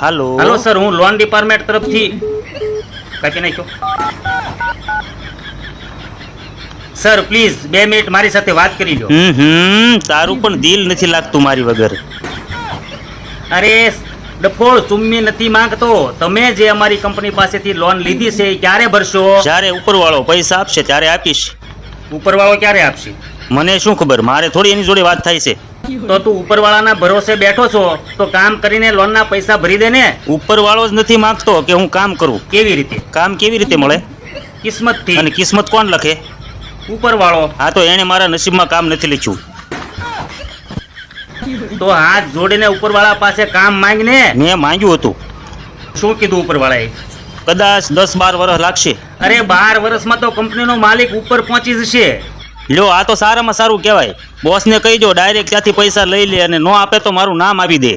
હાલો hello sir, हूँ loan department तरफ थी कापी नाख्यो सर प्लीज 2 मिनिट मारी साथे વાત કરી લો। તારું પણ દિલ નથી લાગતું મારી વગર। અરે ડફોળ ચુમ્મી નથી માંગતો, તમે જે અમારી કંપની પાસેથી લોન લીધી છે એ ક્યારે ભરશો? જ્યારે ઉપરવાળો પૈસા આપશે ત્યારે આપીશ। ઉપરવાળો ક્યારે આપશે? મને શું ખબર, મારે થોડી એની જોડે વાત થાય છે। તો તું ઉપરવાળાના ભરોસે બેઠો છો તો કામ કરીને લોનના પૈસા ભરી દે ને। ઉપરવાળો જ નથી માંગતો કે હું કામ કરું। કેવી રીતે? કામ કેવી રીતે મળે? કિસ્મતથી। અને કિસ્મત કોણ લખે? ઉપરવાળો। હા તો એને મારા નસીબમાં કામ નથી લખ્યું। તો હાથ જોડીને ઉપરવાળા પાસે કામ માંગને। મેં માંગ્યું હતું। શું કીધું ઉપરવાળાએ? કદાચ 10-12 વર્ષ લાગશે। અરે 12 વર્ષમાં તો કંપનીનો માલિક ઉપર પહોંચી જશે। લ્યો આ તો સારામાં સારું કહેવાય। બોસને કહી દો ડાયરેક્ટ ત્યાંથી પૈસા લઈ લે અને નો આપે તો મારું નામ આપી દે।